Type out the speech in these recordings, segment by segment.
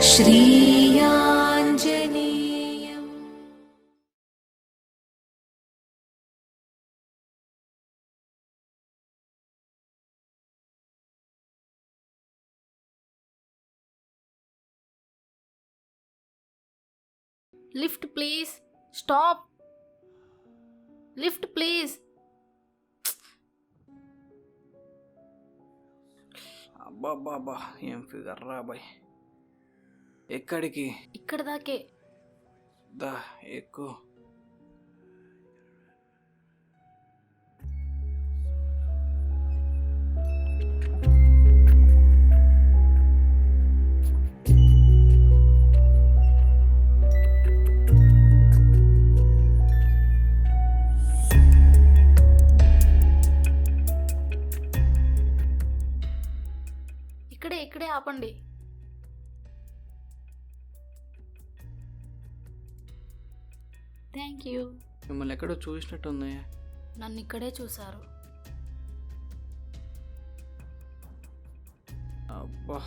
श्रीयाञ्जनेयम्। Lift please. Stop. Lift please. అబ్బాబ్బాబ్బా, ఏం figure రా బాయ్. ఎక్కడికి? ఇక్కడ దాకే. దా ఎక్కువ. ఇక్కడే ఆపండి. Thank you. మిమ్మల్ని ఎక్కడో చూసినట్టుంది. నన్ను ఇక్కడే చూశారు. అబ్బా,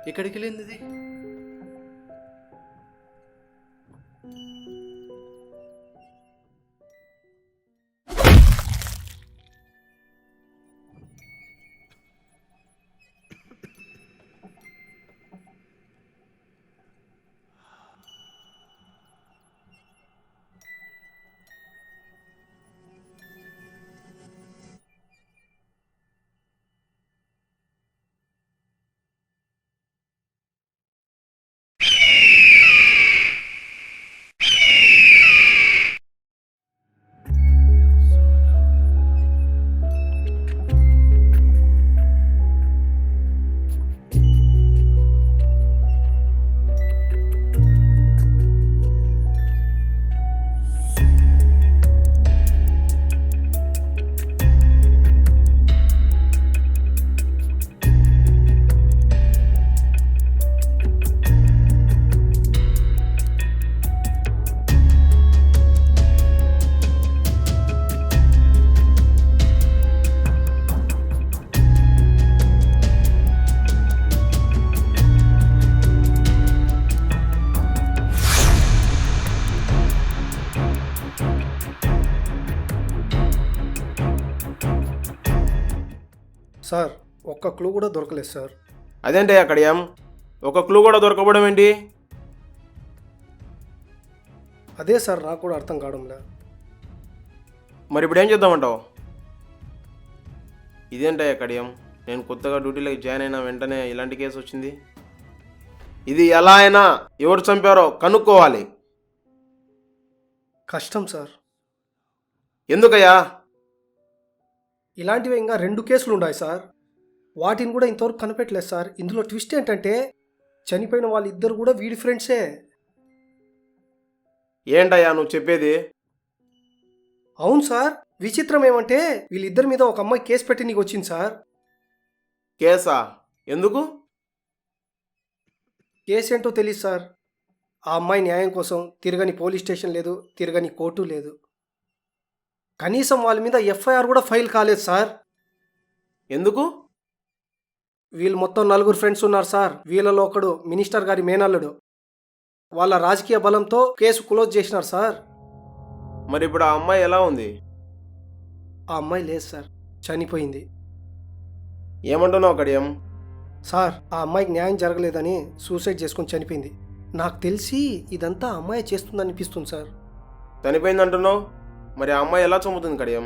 ఎక్కడికి వెళ్ళింది ఇది? సార్, ఒక్క క్లూ కూడా దొరకలేదు సార్. అదేంటి అక్కడ ఏం ఒక క్లూ కూడా దొరకపోవడం ఏంటి? అదే సార్, నాకు కూడా అర్థం కావడంలే. మరి ఇప్పుడు ఏం చేద్దామంటావు? ఇదేంటా కడియం, నేను కొత్తగా డ్యూటీలోకి జాయిన్ అయిన వెంటనే ఇలాంటి కేసు వచ్చింది. ఇది ఎలా అయినా ఎవరు చంపారో కనుక్కోవాలి. కష్టం సార్. ఎందుకయ్యా? ఇలాంటివి ఇంకా 2 కేసులు ఉన్నాయి సార్. వాటిని కూడా ఇంతవరకు కనిపెట్టలేదు సార్. ఇందులో ట్విస్ట్ ఏంటంటే చనిపోయిన వాళ్ళిద్దరు కూడా వీడి ఫ్రెండ్సే. ఏంటయ్యా నువ్వు చెప్పేది? అవును సార్. విచిత్రం ఏమంటే వీళ్ళిద్దరి మీద ఒక అమ్మాయి కేసు పెట్టి నీకు వచ్చింది సార్. కేసా? ఎందుకు? కేసు ఏంటో తెలియదు సార్. ఆ అమ్మాయి న్యాయం కోసం తిరగని పోలీస్ స్టేషన్ లేదు, తిరగని కోర్టు లేదు. కనీసం వాళ్ళ మీద ఎఫ్ఐఆర్ కూడా ఫైల్ కాలేదు సార్. ఎందుకు? వీళ్ళు మొత్తం 4 ఫ్రెండ్స్ ఉన్నారు సార్. వీళ్ళలో ఒకడు మినిస్టర్ గారి మేనల్లుడు. వాళ్ళ రాజకీయ బలంతో కేసు క్లోజ్ చేసినారు సార్. మరి ఇప్పుడు ఆ అమ్మాయి ఎలా ఉంది? ఆ అమ్మాయి లేదు సార్, చనిపోయింది. ఏమంటున్నావు కడియం? సార్, ఆ అమ్మాయికి న్యాయం జరగలేదని సూసైడ్ చేసుకొని చనిపోయింది. నాకు తెలిసి ఇదంతా ఆ అమ్మాయి చేస్తుందనిపిస్తుంది సార్. చనిపోయింది అంటున్నావు, మరి ఆ అమ్మాయి ఎలా చంపుతుంది కడియం?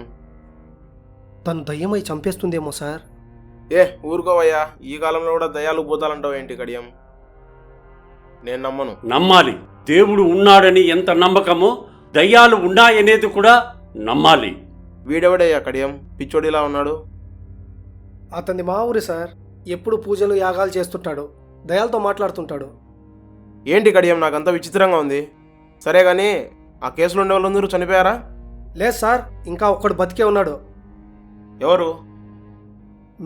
తను దయ్యమై చంపేస్తుందేమో సార్. ఏ ఊరుకోవయ్యా, ఈ కాలంలో కూడా దయాలు భూతాలంటావు ఏంటి కడియం? నేను నమ్మను. నమ్మాలి. దేవుడు ఉన్నాడని ఎంత నమ్మకమో దయ్యాలు ఉన్నాయనేది కూడా నమ్మాలి. వీడెవడయ్యా కడియం? పిచ్చోడిలా ఉన్నాడు. అతన్ని మా ఊరి సార్. ఎప్పుడు పూజలు యాగాలు చేస్తుంటాడు, దయాలతో మాట్లాడుతుంటాడు. ఏంటి కడియం, నాకంతా విచిత్రంగా ఉంది. సరే కానీ ఆ కేసులో ఉండే వాళ్ళందరూ చనిపోయారా? లేదు సార్, ఇంకా ఒక్కడు బతికే ఉన్నాడు. ఎవరు?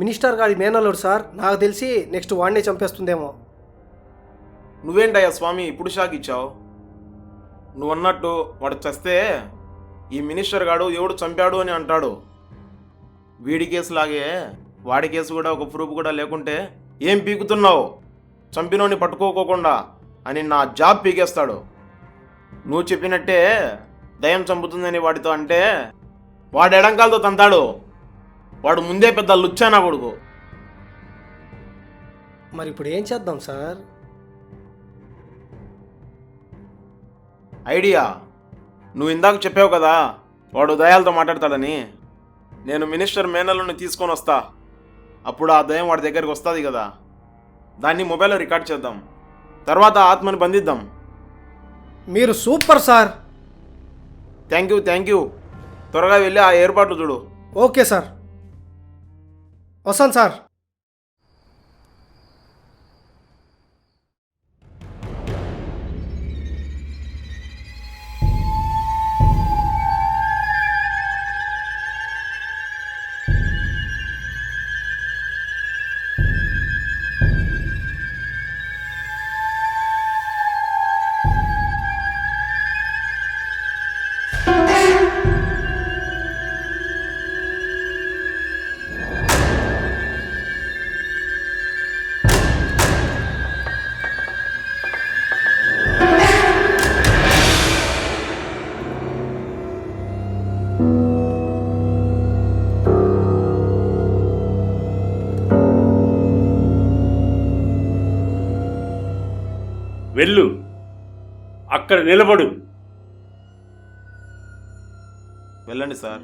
మినిస్టర్ గారి మేనల్లుడు సార్. నాకు తెలిసి నెక్స్ట్ వాడినే చంపేస్తుందేమో. నువ్వేంటయ్యా స్వామి ఇప్పుడు షాక్ ఇచ్చావు? నువ్వన్నట్టు వాడు చస్తే ఈ మినిస్టర్ గాడు ఎవడు చంపాడు అని అంటాడు. వీడి కేసులాగే వాడి కేసు కూడా ఒక ప్రూఫ్ కూడా లేకుంటే ఏం పీకుతున్నావు, చంపినోని పట్టుకోకోకుండా అని నా జాబ్ పీకేస్తాడు. నువ్వు చెప్పినట్టే దయ్యం చంపుతుందని వాడితో అంటే వాడు ఎడంకాలతో తంతాడు. వాడు ముందే పెద్ద లుచ్చా నా కొడుకు. మరి ఇప్పుడు ఏం చేద్దాం సార్? ఐడియా, నువ్వు ఇందాక చెప్పావు కదా వాడు దయాలతో మాట్లాడతాడని. నేను మినిస్టర్ మేనల్ని తీసుకొని వస్తా. అప్పుడు ఆ దయం వాడి దగ్గరికి వస్తుంది కదా, దాన్ని మొబైల్లో రికార్డ్ చేద్దాం. తర్వాత ఆత్మని బంధిద్దాం. మీరు సూపర్ సార్. Thank you. త్వరగా వెళ్ళి ఆ ఏర్పాట్లు చూడు. ఓకే సార్, వస్తాను సార్. వెళ్ళు, అక్కడ నిలబడు. వెళ్ళండి సార్.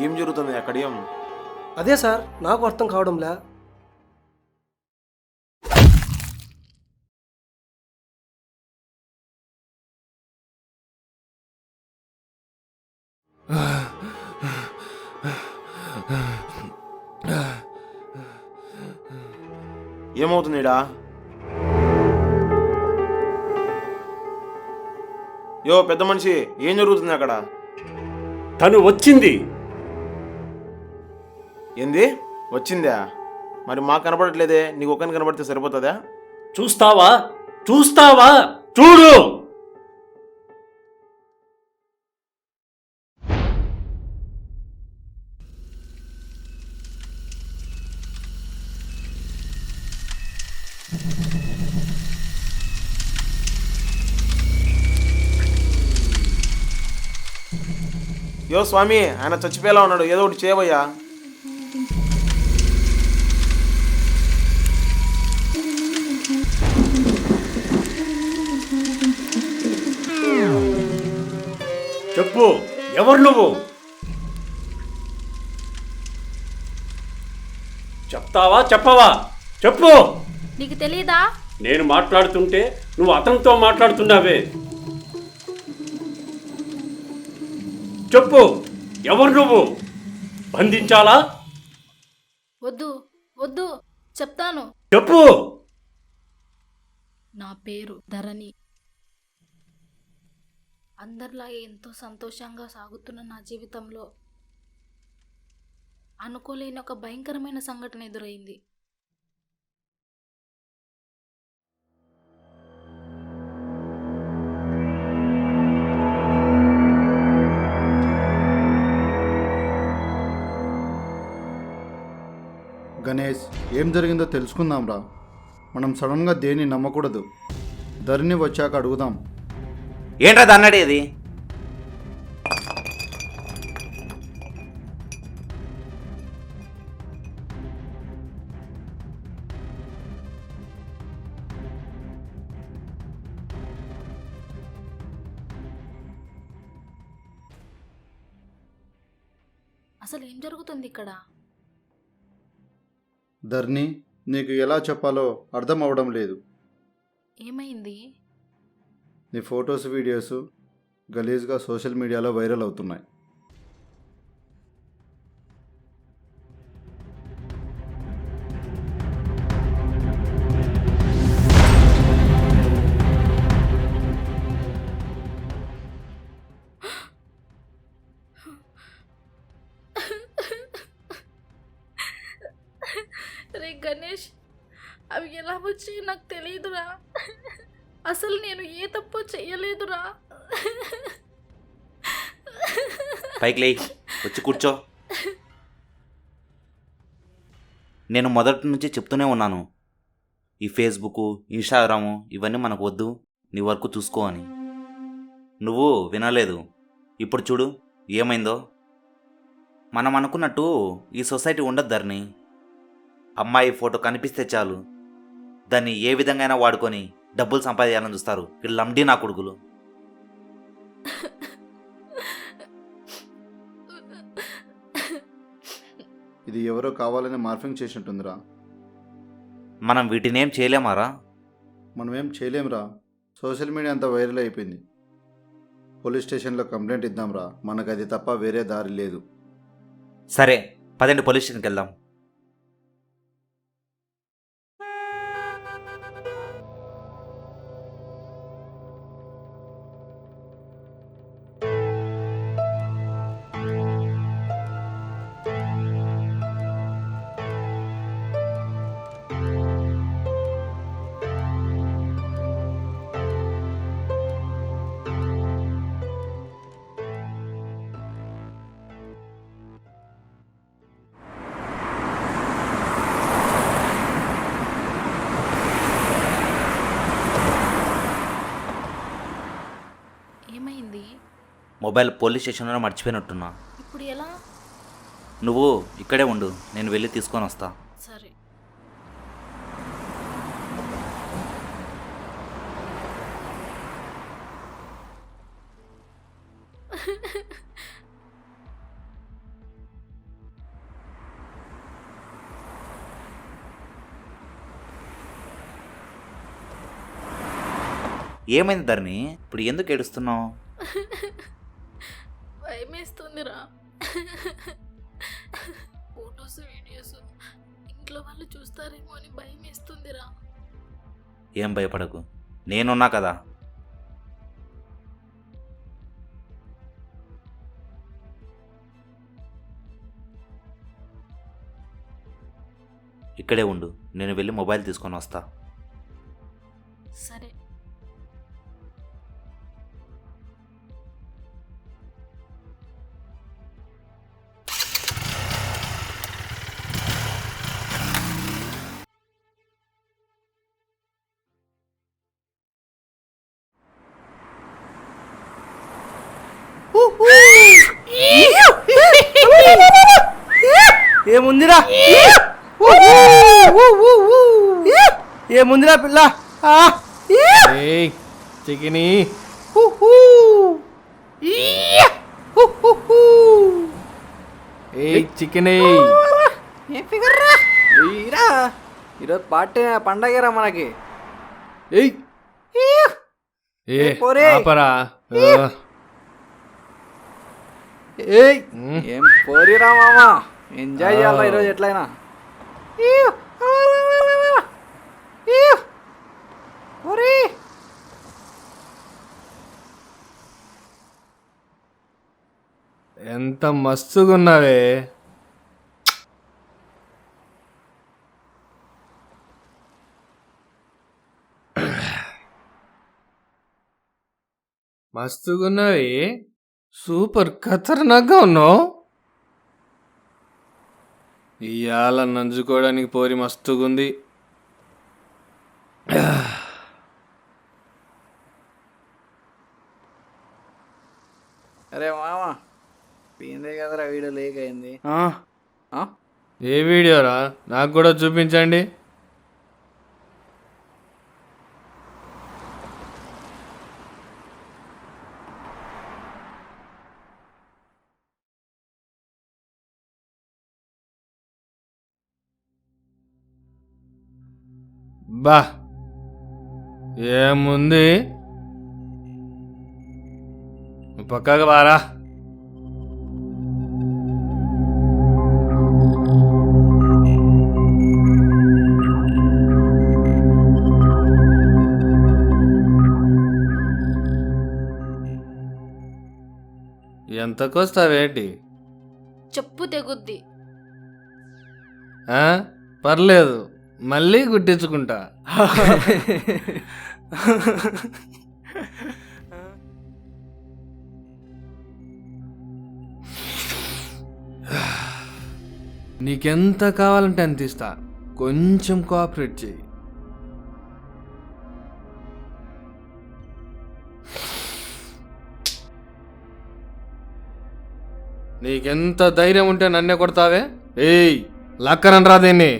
ఏం జరుగుతుంది అక్కడేం? అదే సార్, నాకు అర్థం కావడంలే. ఏమవుతుందిడా? యో పెద్ద మనిషి, ఏం జరుగుతుంది అక్కడ? తను వచ్చింది. ఏంది వచ్చిందా? మరి మాకు కనపడట్లేదే, నీకు ఒక్కని కనపడితే సరిపోతుందా? చూస్తావా చూడు. యో స్వామి, ఆయన చచ్చిపోయేలా ఉన్నాడు, ఏదో ఒకటి చేయవయ్యా. చెప్పు, ఎవరు నువ్వు? చెప్తావా చెప్పవా? చెప్పు. నీకు తెలీదా? నేను మాట్లాడుతుంటే నువ్వు అతనితో మాట్లాడుతున్నావే. చెప్పు, ఎవరు నువ్వు? బంధించాలా? వద్దు చెప్తాను. చెప్పు. నా పేరు ధరణి. అందరిలాగే ఎంతో సంతోషంగా సాగుతున్న నా జీవితంలో అనుకోలేని ఒక భయంకరమైన సంఘటన ఎదురైంది. గణేష్, ఏం జరిగిందో తెలుసుకుందాంరా. మనం సడన్గా దేన్ని నమ్మకూడదు. ధరణి వచ్చాక అడుగుదాం. ఏంట్రా దాన్ని అడిగేది? అసలు ఏం జరుగుతుంది ఇక్కడ? ధరణి, నీకు ఎలా చెప్పాలో అర్థం అవడం లేదు. ఏమైంది? నీ ఫొటోస్ వీడియోస్ గలీజ్గా సోషల్ మీడియాలో వైరల్ అవుతున్నాయి. రే గణేష్, అవి ఎలా వచ్చాయి నాకు తెలియదురా. అసలు నేను ఏ తప్పు చెయ్యలేదురా. పైకి లేయి, వచ్చి కూర్చో. నేను మొదటి నుంచి చెప్తూనే ఉన్నాను, ఈ ఫేస్బుక్, ఇన్స్టాగ్రాము ఇవన్నీ మనకు వద్దు, నీ వర్క్ చూసుకో అని. నువ్వు వినలేదు. ఇప్పుడు చూడు ఏమైందో. మనం అనుకున్నట్టు ఈ సొసైటీ ఉండదు ధరణి. అమ్మాయి ఫోటో కనిపిస్తే చాలు దాన్ని ఏ విధంగా వాడుకొని డబ్బులు సంపాదించాలని చూస్తారు వీళ్ళు లండి నా కొడుకులు. ఇది ఎవరో కావాలని మార్ఫింగ్ చేసినట్టుందిరా. మనం వీటినేం చేయలేమారా? మనమేం చేయలేంరా. సోషల్ మీడియా అంతా వైరల్ అయిపోయింది. పోలీస్ స్టేషన్లో కంప్లైంట్ ఇద్దాంరా. మనకు అది తప్ప వేరే దారి లేదు. సరే పదండి, పోలీస్ స్టేషన్కి వెళ్దాం. ఏమైంది? మొబైల్ పోలీస్ స్టేషన్లో మర్చిపోయినట్టున్నా. ఇప్పుడు ఎలా? నువ్వు ఇక్కడే ఉండు, నేను వెళ్ళి తీసుకొని వస్తా. సరే. ఏమైంది ధరణి? ఇప్పుడు ఎందుకు ఏడుస్తున్నావు? భయమేస్తుందిరా. ఫొటోస్ వీడియోస్ ఇంట్లో వాళ్ళు చూస్తారేమో అని భయమేస్తుందిరా. ఏం భయపడకు, నేనున్నా కదా. ఇక్కడే ఉండు, నేను వెళ్ళి మొబైల్ తీసుకొని వస్తా. సరే. ఏముందిరా? ఏముందిరా పిల్ల? చికెనీ చికెనీ ఈరోజు పార్టీ పండగరా మనకి. ఏం పోరిరా మామా, ఎంజాయ్ చేయాలా ఈరోజు ఎట్లయినా. ఎంత మస్తుగున్నావే. మస్తుగున్నావే, సూపర్ ఖతర్నాక్గా ఉన్నావు. ఇవాళ నంజుకోవడానికి పోరి మస్తుగుంది. అరే మామ పోయిందే కదరా వీడియో లేక్ అయింది. ఏ వీడియోరా, నాకు కూడా చూపించండి. బా ఏముంది, పక్కకు బారా. ఎంతకొస్తావేంటి? చెప్పు తెగుద్ది. పర్లేదు, మళ్ళీ గుట్టించుకుంటా. నీకెంత కావాలంటే అంత ఇస్తా, కొంచెం కోఆపరేట్ చేయి. నీకెంత ధైర్యం ఉంటే నన్నే కొడతావే? ఏయ్ లక్కనరా దీన్ని.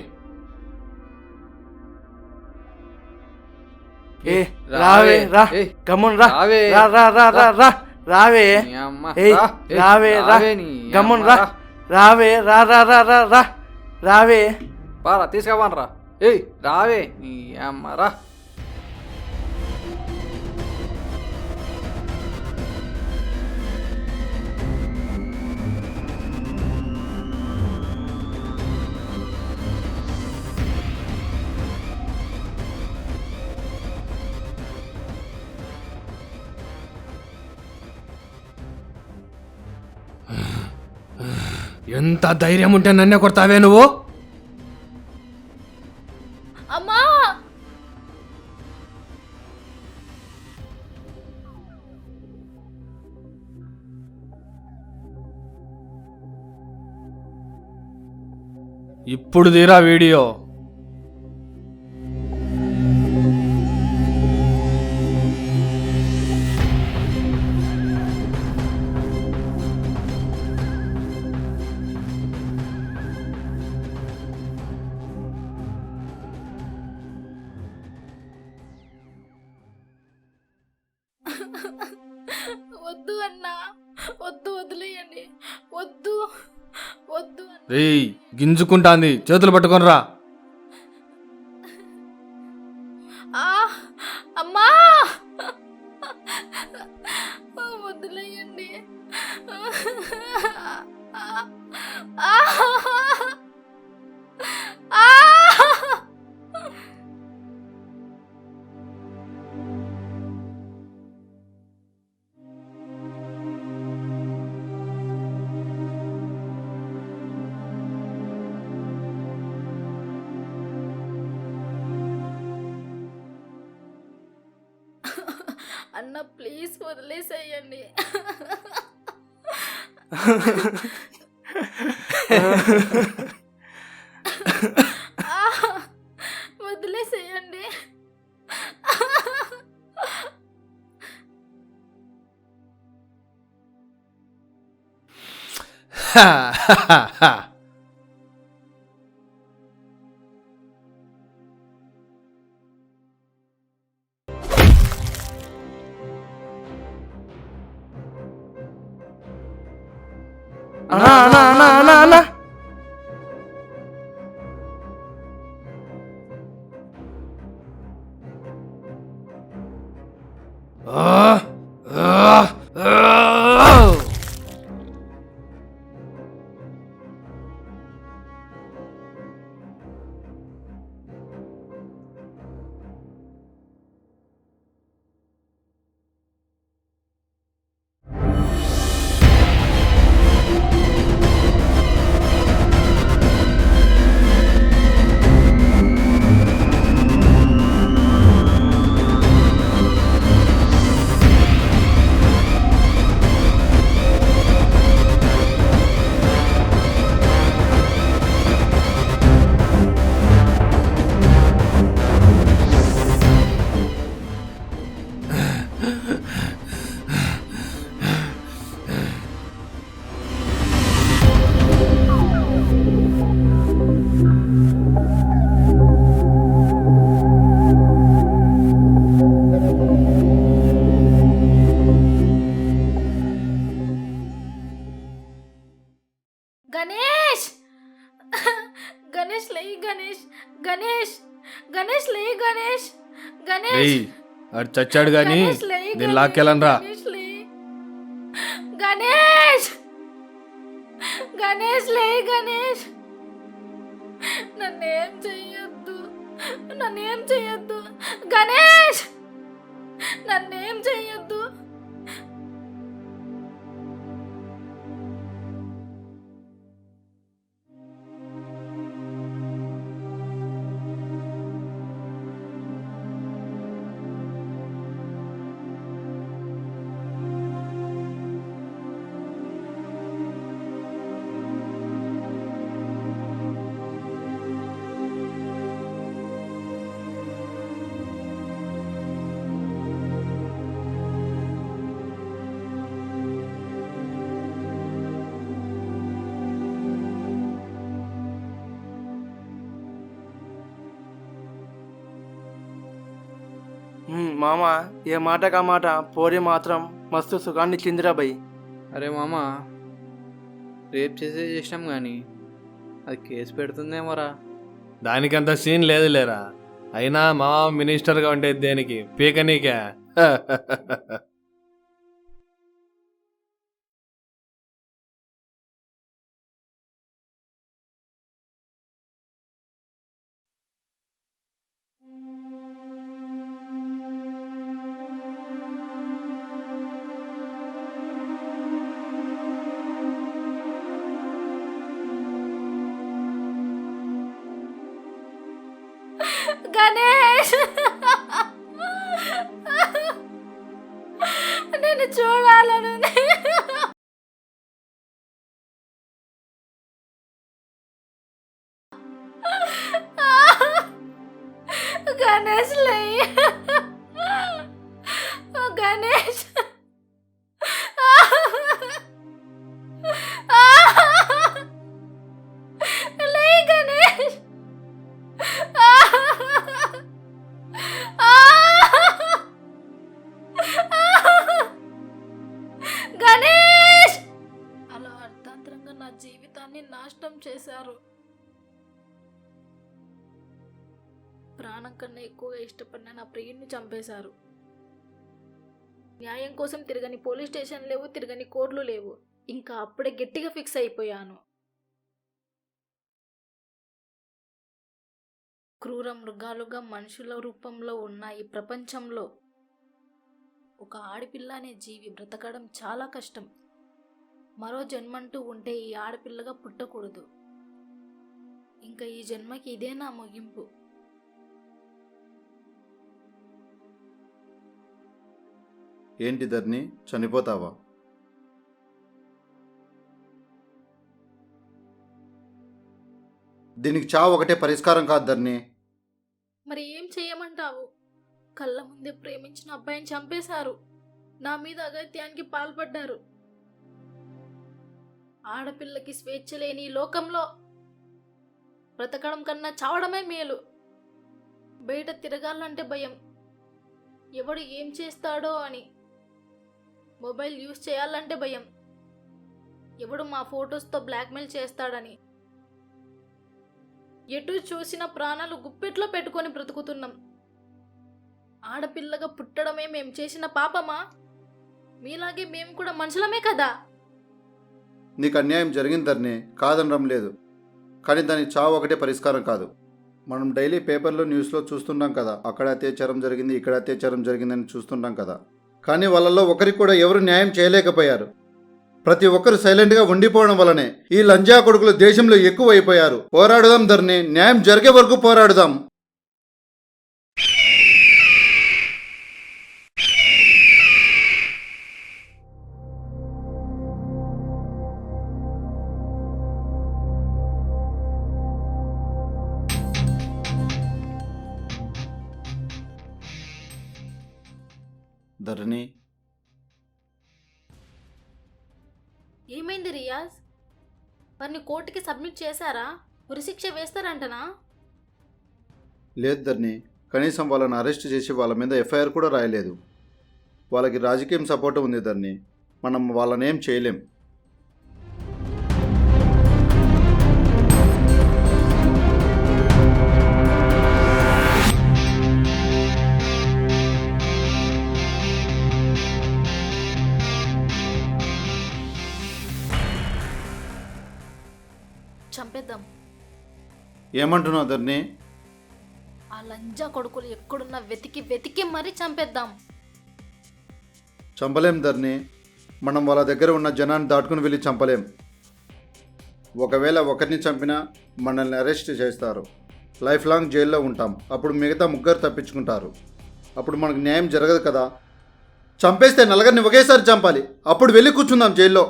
రావే రా, గమ్మున రా, రా రా రా రా రా, రావే, రావే రా, గమ్మున రా, రావే, రా రా రా రా రా, రావే, బారా తీసుకుపోనరా. ఏయ్ రావే నీ అమ్మ రా. ఎంత ధైర్యం ఉంటే నన్నే కొడతావే నువ్వు? అమ్మా ఇప్పుడు తీరా వీడియో. వద్దు అన్నా, వద్దు, వదిలేయండి, వద్దు వద్దు. రేయ్ గింజుకుంటాంది, చేతులు పట్టుకొనిరా. అమ్మా వదిలేయండి. అన్న ప్లీజ్ వదిలేసేయండి. వదిలేసేయండి. అన్నా అన్నా అన్నా అన్నా అన్నా, గణేష్ లే గణేష్ గణేష్ ఏయ్ ఆడు చచ్చాడు గాని గణేష్ లే, నేను గణేష్, లాక్కెళ్ళనరా. గణేష్ లే. గణేష్ గణేష్ లే గణేష్ నన్నేం చెయ్యొద్దు గణేష్ నన్నేం చెయ్యొద్దు. మామ ఏ మాట కా మాట పోరి మాత్రం మస్తు సుఖాన్ని చిందిరా భయ్. అరే మామ రేప్ చేసినాం కానీ అది కేసు పెడుతుందేమోరా. దానికంత సీన్ లేదు లేరా. అయినా మా మినిస్టర్గా ఉండేది దేనికి, పీకనీకే. గణేష్ నేను చూడాలనుంది. గణేష్ లే గణేష్ లే గణేష్ గణేష్ అలా అర్థాంతరంగా నా జీవితాన్ని నాశనం చేశారు. ప్రాణం కన్నా ఎక్కువగా ఇష్టపడిన నా ప్రియుడిని చంపేశారు. న్యాయం కోసం తిరగని పోలీస్ స్టేషన్ లేవు, తిరగని కోర్టులు లేవు. ఇంకా అప్పుడే గట్టిగా ఫిక్స్ అయిపోయాను. క్రూర మృగాలుగా మనుషుల రూపంలో ఉన్న ఈ ప్రపంచంలో ఒక ఆడపిల్ల అనే జీవి బ్రతకడం చాలా కష్టం. మరో జన్మంటూ ఉంటే ఈ ఆడపిల్లగా పుట్టకూడదు. ఇంకా ఈ జన్మకి ఇదే నా ముగింపు. ఏంటి ధర్ని, చనిపోతావా? దీనికి చావు ఒకటే పరిష్కారం కాదు ధర్ని. మరి ఏం చేయమంటావు? కళ్ళ ముందే ప్రేమించిన అబ్బాయిని చంపేశారు. నా మీద అగత్యానికి పాల్పడ్డారు. ఆడపిల్లకి స్వేచ్ఛ లేని ఈ లోకంలో బ్రతకడం కన్నా చావడమే మేలు. బయట తిరగాలంటే భయం, ఎవడు ఏం చేస్తాడో అని. మొబైల్ యూజ్ చేయాలంటే భయం, ఎవడు మా ఫొటోస్తో బ్లాక్మెయిల్ చేస్తాడని. ఎటు చూసిన ప్రాణాలు గుప్పెట్లో పెట్టుకొని బ్రతుకుతున్నాం. ఆడపిల్లగా పుట్టడమే మేము చేసిన పాపమా? మీలాగే మేము కూడా మనుషులమే కదా. నీకు అన్యాయం జరిగింది ధర్ని, కాదనడం లేదు. కానీ దానికి చావు ఒకటే పరిష్కారం కాదు. మనం డైలీ పేపర్లో న్యూస్లో చూస్తుంటాం కదా, అక్కడ అత్యాచారం జరిగింది, ఇక్కడ అత్యాచారం జరిగిందని చూస్తుంటాం కదా. కానీ వాళ్ళల్లో ఒకరికి కూడా ఎవరు న్యాయం చేయలేకపోయారు. ప్రతి ఒక్కరు సైలెంట్గా ఉండిపోవడం వల్లనే ఈ లంజా కొడుకులు దేశంలో ఎక్కువ అయిపోయారు. పోరాడుదాం ధర్ని, న్యాయం జరిగే వరకు పోరాడుదాం. ధర్ని, ఏమైంది రియాజ్? వారిని కోర్టుకి సబ్మిట్ చేశారా? ఉరిశిక్ష వేస్తారంటనా? లేదు ధర్ని, కనీసం వాళ్ళని అరెస్ట్ చేసి వాళ్ళ మీద ఎఫ్ఐఆర్ కూడా రాయలేదు. వాళ్ళకి రాజకీయం సపోర్ట్ ఉంది ధర్ని, మనం వాళ్ళని ఏం చేయలేం. ఏమంటున్నావు ధర్ని? ఆ లంజా కొడుకులు ఎక్కడున్నా వెతికి మరీ చంపేద్దాం. చంపలేం ధర్ని. మనం వాళ్ళ దగ్గర ఉన్న జనాన్ని దాటుకుని వెళ్ళి చంపలేం. ఒకవేళ ఒకరిని చంపినా మనల్ని అరెస్ట్ చేస్తారు, లైఫ్ లాంగ్ జైల్లో ఉంటాం. అప్పుడు మిగతా ముగ్గురు తప్పించుకుంటారు. అప్పుడు మనకు న్యాయం జరగదు కదా. చంపేస్తే నలుగురిని ఒకేసారి చంపాలి, అప్పుడు వెళ్ళి కూర్చుందాం జైల్లో.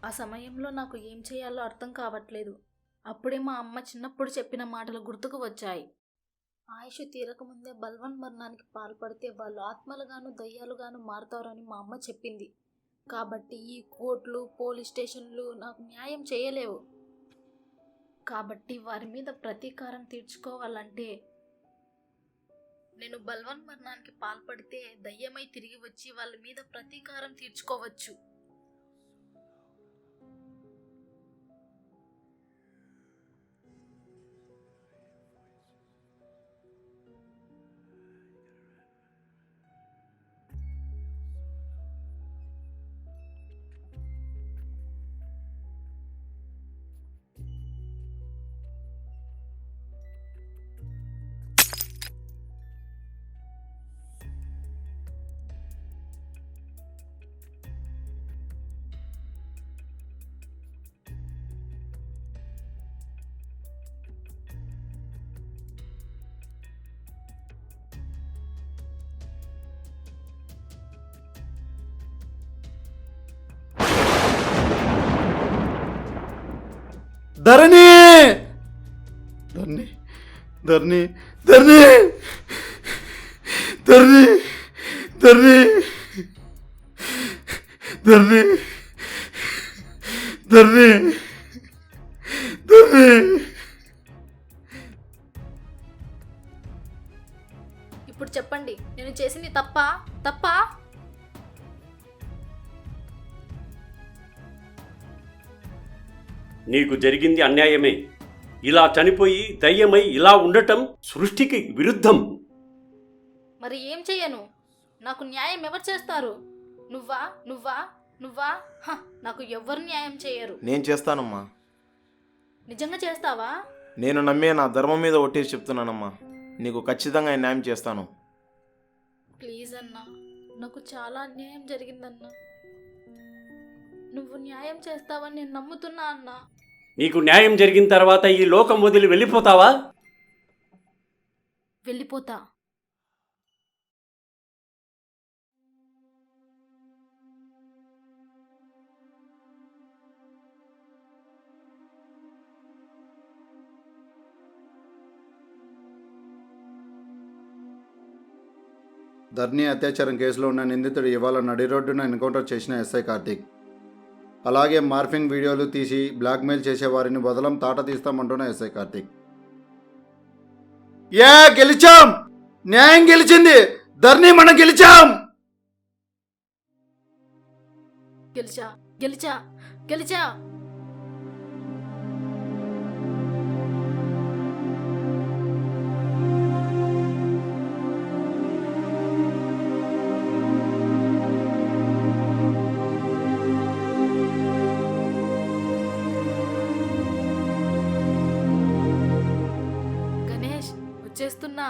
ఆ సమయంలో నాకు ఏం చేయాలో అర్థం కావట్లేదు. అప్పుడే మా అమ్మ చిన్నప్పుడు చెప్పిన మాటలు గుర్తుకు వచ్చాయి. ఆయుష్ తీరకముందే బల్వన్ మరణానికి పాల్పడితే వాళ్ళు ఆత్మలుగాను దయ్యాలుగాను మారుతారని మా అమ్మ చెప్పింది. కాబట్టి ఈ కోర్టులు పోలీస్ స్టేషన్లు నాకు న్యాయం చేయలేవు. కాబట్టి వారి మీద ప్రతీకారం తీర్చుకోవాలంటే నేను బల్వన్ మరణానికి పాల్పడితే దయ్యమై తిరిగి వచ్చి వాళ్ళ మీద ప్రతీకారం తీర్చుకోవచ్చు. ధరణి ధరణి ధరణి ధరణి ధరణి ధరణి ధరణి ధరణి ధరణి. ఇప్పుడు చెప్పండి, నేను చేసింది తప్పా? నీకు జరిగింది అన్యాయమే. ఇలా చనిపోయి దయ్యమై ఇలా ఉండటం సృష్టికి విరుద్ధం. మరి ఏం చెయ్యను? నాకు న్యాయం ఎవరు చేస్తారు? నువ్వా నువ్వా నువ్వా నాకు ఎవ్వరు న్యాయం చేయరు. నేను చేస్తానమ్మా. నిజంగా చేస్తావా? నేను నమ్మే నా ధర్మం మీద ఒట్టేసి చెప్తున్నానమ్మా, నీకు ఖచ్చితంగా న్యాయం చేస్తాను. ప్లీజ్ అన్నా, నాకు చాలా అన్యాయం జరిగిందన్నా. నువ్వు న్యాయం చేస్తావని నేను నమ్ముతున్నా అన్నా. నీకు న్యాయం జరిగిన తర్వాత ఈ లోకం వదిలి వెళ్ళిపోతావా? వెళ్ళిపోతా. ధర్ని అత్యాచారం కేసులో ఉన్న నిందితుడు ఇవాళ నడి రోడ్డున ఎన్కౌంటర్ చేసిన ఎస్ఐ కార్తీక్. అలాగే మార్ఫింగ్ వీడియోలు తీసి బ్లాక్మెయిల్ చేసే వారిని వదలం, తాట తీస్తామంటున్న ఎస్ఐ కార్తీక్. గెలిచాం, న్యాయం గెలిచింది. ధర్ని మనం గెలిచాం. గెలిచా గెలిచా గెలిచా. గణేష్ వచ్చేస్తున్నా.